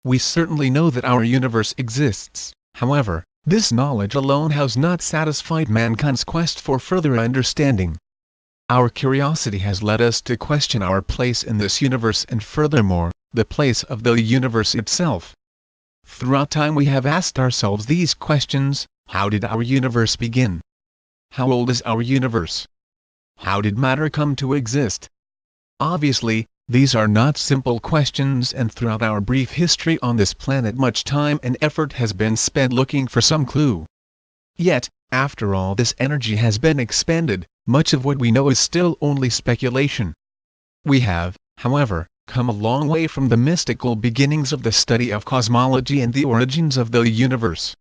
We certainly know that our universe exists. However, this knowledge alone has not satisfied mankind's quest for further understanding. Our curiosity has led us to question our place in this universe and furthermore, the place of the universe itself. Throughout time we have asked ourselves these questions: how did our universe begin? How old is our universe? How did matter come to exist? Obviously, these are not simple questions, and throughout our brief history on this planet much time and effort has been spent looking for some clue. Yet, after all this energy has been expended, much of what we know is still only speculation. We have, however, come a long way from the mystical beginnings of the study of cosmology and the origins of the universe.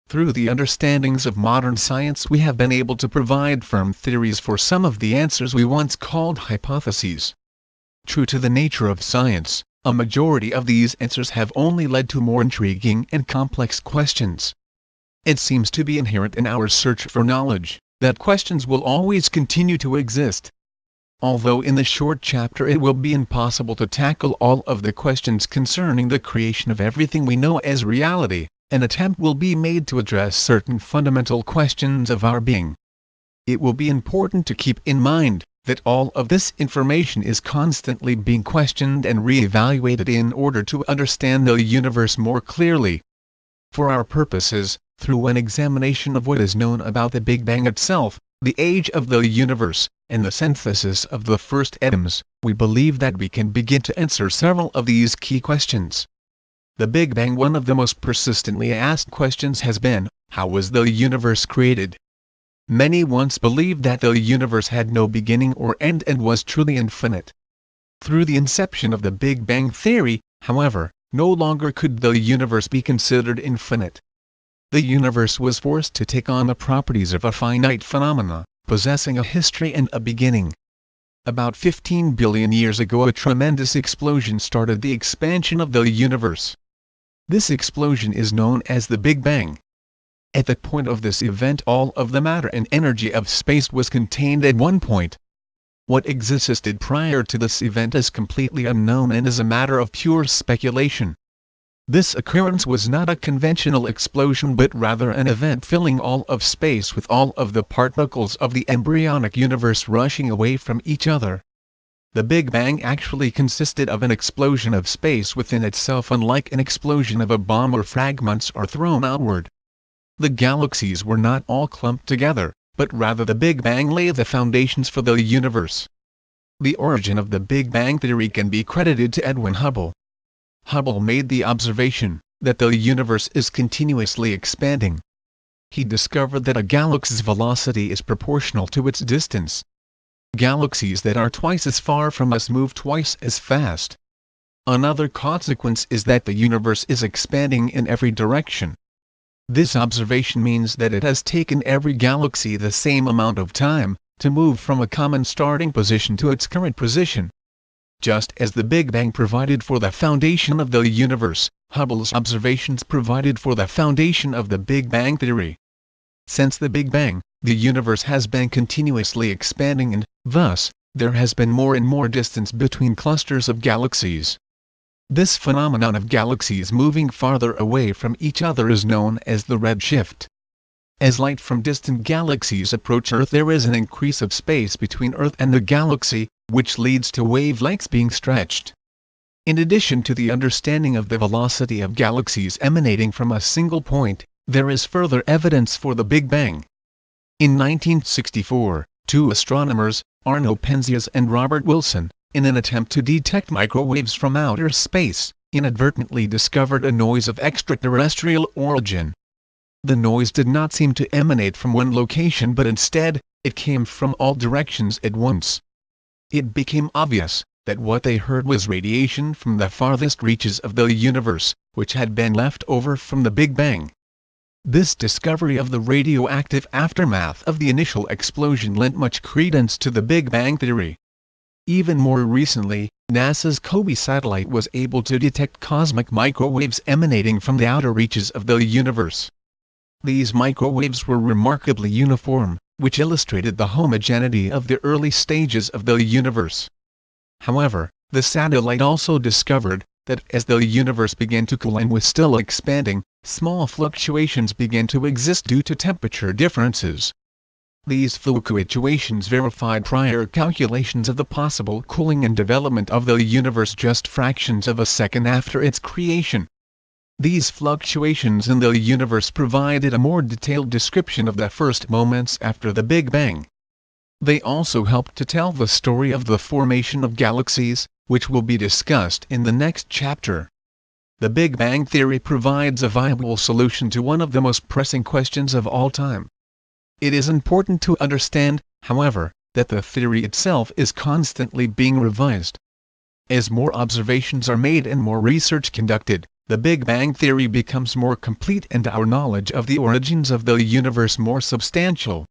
Through the understandings of modern science we have been able to provide firm theories for some of the answers we once called hypotheses. True to the nature of science, a majority of these answers have only led to more intriguing and complex questions. It seems to be inherent in our search for knowledge, that questions will always continue to exist. Although in the short chapter it will be impossible to tackle all of the questions concerning the creation of everything we know as reality, an attempt will be made to address certain fundamental questions of our being. It will be important to keep in mind that all of this information is constantly being questioned and re-evaluated in order to understand the universe more clearly. For our purposes, through an examination of what is known about the Big Bang itself, the age of the universe, and the synthesis of the first atoms, we believe that we can begin to answer several of these key questions. The Big Bang. One of the most persistently asked questions has been, how was the universe created? Many once believed that the universe had no beginning or end and was truly infinite. Through the inception of the Big Bang theory, however, no longer could the universe be considered infinite. The universe was forced to take on the properties of a finite phenomena, possessing a history and a beginning. About 15 billion years ago a tremendous explosion started the expansion of the universe. This explosion is known as the Big Bang. At the point of this event all of the matter and energy of space was contained at one point. What existed prior to this event is completely unknown and is a matter of pure speculation. This occurrence was not a conventional explosion but rather an event filling all of space with all of the particles of the embryonic universe rushing away from each other. The Big Bang actually consisted of an explosion of space within itself, unlike an explosion of a bomb where fragments are thrown outward. The galaxies were not all clumped together, but rather the Big Bang laid the foundations for the universe. The origin of the Big Bang theory can be credited to Edwin Hubble. Hubble made the observation that the universe is continuously expanding. He discovered that a galaxy's velocity is proportional to its distance. Galaxies that are twice as far from us move twice as fast. Another consequence is that the universe is expanding in every direction. This observation means that it has taken every galaxy the same amount of time to move from a common starting position to its current position. Just as the Big Bang provided for the foundation of the universe, Hubble's observations provided for the foundation of the Big Bang theory. Since the Big Bang, the universe has been continuously expanding and, thus, there has been more and more distance between clusters of galaxies. This phenomenon of galaxies moving farther away from each other is known as the redshift. As light from distant galaxies approach Earth, there is an increase of space between Earth and the galaxy, which leads to wavelengths being stretched. In addition to the understanding of the velocity of galaxies emanating from a single point, there is further evidence for the Big Bang. In 1964, two astronomers, Arno Penzias and Robert Wilson, in an attempt to detect microwaves from outer space, inadvertently discovered a noise of extraterrestrial origin. The noise did not seem to emanate from one location but instead, it came from all directions at once. It became obvious that what they heard was radiation from the farthest reaches of the universe, which had been left over from the Big Bang. This discovery of the radioactive aftermath of the initial explosion lent much credence to the Big Bang theory. Even more recently, NASA's COBE satellite was able to detect cosmic microwaves emanating from the outer reaches of the universe. These microwaves were remarkably uniform, which illustrated the homogeneity of the early stages of the universe. However, the satellite also discovered that as the universe began to cool and was still expanding, small fluctuations began to exist due to temperature differences. These fluctuations verified prior calculations of the possible cooling and development of the universe just fractions of a second after its creation. These fluctuations in the universe provided a more detailed description of the first moments after the Big Bang. They also helped to tell the story of the formation of galaxies, which will be discussed in the next chapter. The Big Bang theory provides a viable solution to one of the most pressing questions of all time. It is important to understand, however, that the theory itself is constantly being revised. As more observations are made and more research conducted, the Big Bang theory becomes more complete and our knowledge of the origins of the universe more substantial.